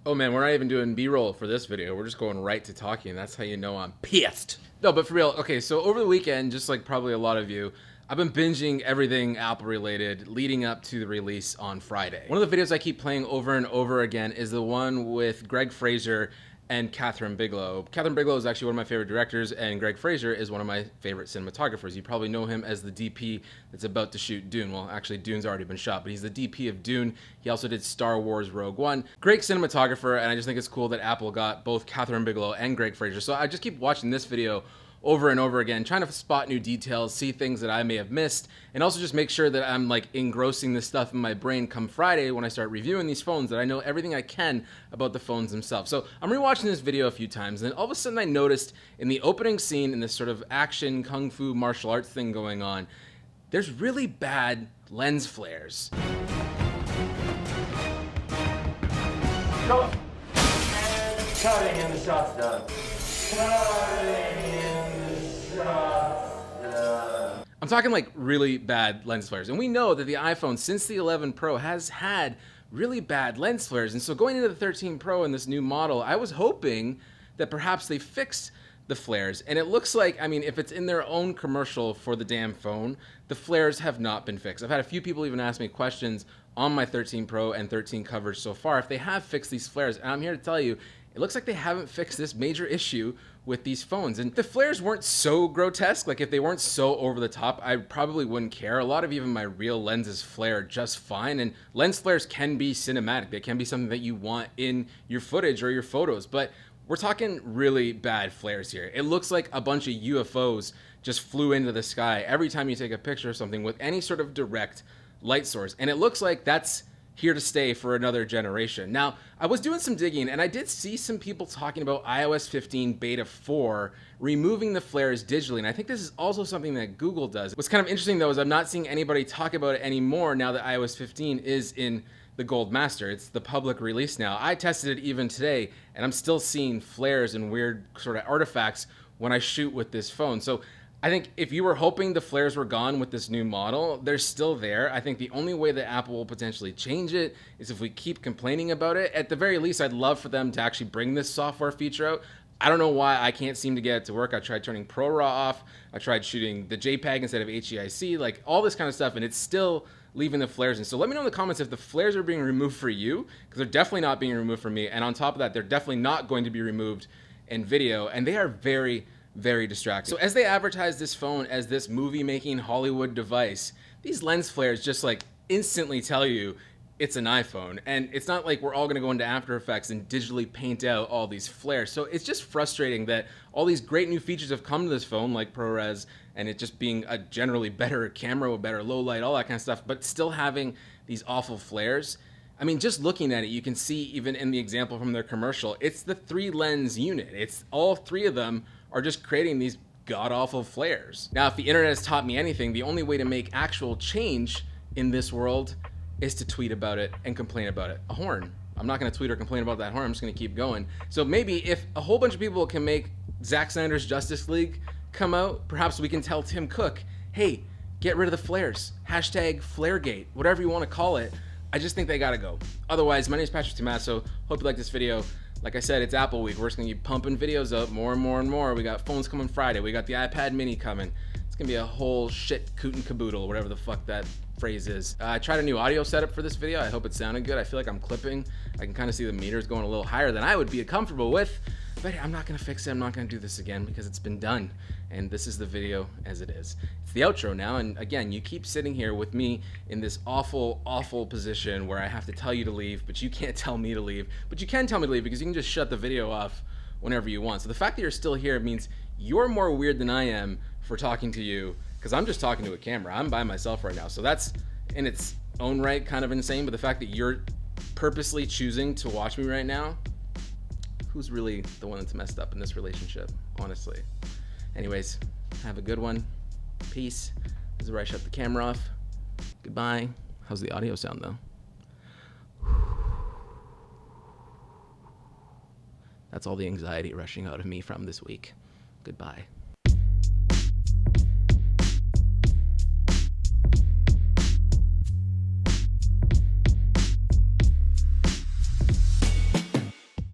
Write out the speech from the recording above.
Oh man, we're not even doing B-roll for this video. We're just going right to talking. That's how you know I'm pissed. No, but for real, okay, so over the weekend, just like probably a lot of you, I've been binging everything Apple related leading up to the release on Friday. One of the videos I keep playing over and over again is the one with Greg Fraser and Catherine Bigelow. Catherine Bigelow is actually one of my favorite directors, and Greg Fraser is one of my favorite cinematographers. You probably know him as the DP that's about to shoot Dune. Well, actually, Dune's already been shot, but he's the DP of Dune. He also did Star Wars Rogue One. Great cinematographer, and I just think it's cool that Apple got both Catherine Bigelow and Greg Fraser. So I just keep watching this video over and over again, trying to spot new details, see things that I may have missed, and also just make sure that I'm like engrossing this stuff in my brain come Friday when I start reviewing these phones, that I know everything I can about the phones themselves. So I'm rewatching this video a few times, and all of a sudden I noticed in the opening scene, in this sort of action kung fu martial arts thing going on, there's really bad lens flares. Go. Cutting and the shot's done. I'm talking like really bad lens flares. And we know that the iPhone, since the 11 Pro, has had really bad lens flares. And so going into the 13 Pro and this new model, I was hoping that perhaps they fixed the flares. And it looks like, I mean, if it's in their own commercial for the damn phone, the flares have not been fixed. I've had a few people even ask me questions on my 13 Pro and 13 coverage so far if they have fixed these flares. And I'm here to tell you, it looks like they haven't fixed this major issue with these phones. And the flares weren't so grotesque. Like if they weren't so over the top, I probably wouldn't care. A lot of even my real lenses flare just fine. And lens flares can be cinematic. They can be something that you want in your footage or your photos. But we're talking really bad flares here. It looks like a bunch of UFOs just flew into the sky every time you take a picture of something with any sort of direct light source. And it looks like that's here to stay for another generation. Now, I was doing some digging and I did see some people talking about iOS 15 Beta 4 removing the flares digitally, and I think this is also something that Google does. What's kind of interesting though is I'm not seeing anybody talk about it anymore now that iOS 15 is in the Gold Master. It's the public release now. I tested it even today and I'm still seeing flares and weird sort of artifacts when I shoot with this phone. So I think if you were hoping the flares were gone with this new model, they're still there. I think the only way that Apple will potentially change it is if we keep complaining about it. At the very least, I'd love for them to actually bring this software feature out. I don't know why I can't seem to get it to work. I tried turning ProRAW off. I tried shooting the JPEG instead of HEIC, like all this kind of stuff, and it's still leaving the flares in. So let me know in the comments if the flares are being removed for you, because they're definitely not being removed for me. And on top of that, they're definitely not going to be removed in video, and they are very distracting. So as they advertise this phone as this movie-making Hollywood device, these lens flares just like instantly tell you it's an iPhone. And it's not like we're all gonna go into After Effects and digitally paint out all these flares. So it's just frustrating that all these great new features have come to this phone, like ProRes, and it just being a generally better camera with better low light, all that kind of stuff, but still having these awful flares. I mean, just looking at it, you can see even in the example from their commercial, it's the 3-lens unit. It's all 3 of them are just creating these god-awful flares. Now, if the internet has taught me anything, the only way to make actual change in this world is to tweet about it and complain about it. A horn. I'm not gonna tweet or complain about that horn, I'm just gonna keep going. So maybe if a whole bunch of people can make Zack Snyder's Justice League come out, perhaps we can tell Tim Cook, hey, get rid of the flares. Hashtag Flaregate, whatever you wanna call it. I just think they gotta go. Otherwise, my name is Patrick Tommaso. Hope you like this video. Like I said, it's Apple Week. We're just gonna keep pumping videos up more and more and more. We got phones coming Friday. We got the iPad mini coming. It's gonna be a whole shit coot and caboodle, whatever the fuck that phrase is. I tried a new audio setup for this video. I hope it sounded good. I feel like I'm clipping. I can kind of see the meters going a little higher than I would be comfortable with. But I'm not gonna fix it. I'm not gonna do this again because it's been done. And this is the video as it is. It's the outro now, and again, you keep sitting here with me in this awful position where I have to tell you to leave, but you can't tell me to leave. But you can tell me to leave because you can just shut the video off whenever you want. So the fact that you're still here means you're more weird than I am for talking to you, because I'm just talking to a camera. I'm by myself right now. So that's in its own right kind of insane, but the fact that you're purposely choosing to watch me right now, who's really the one that's messed up in this relationship, honestly? Anyways, have a good one. Peace. This is where I shut the camera off. Goodbye. How's the audio sound though? That's all the anxiety rushing out of me from this week. Goodbye.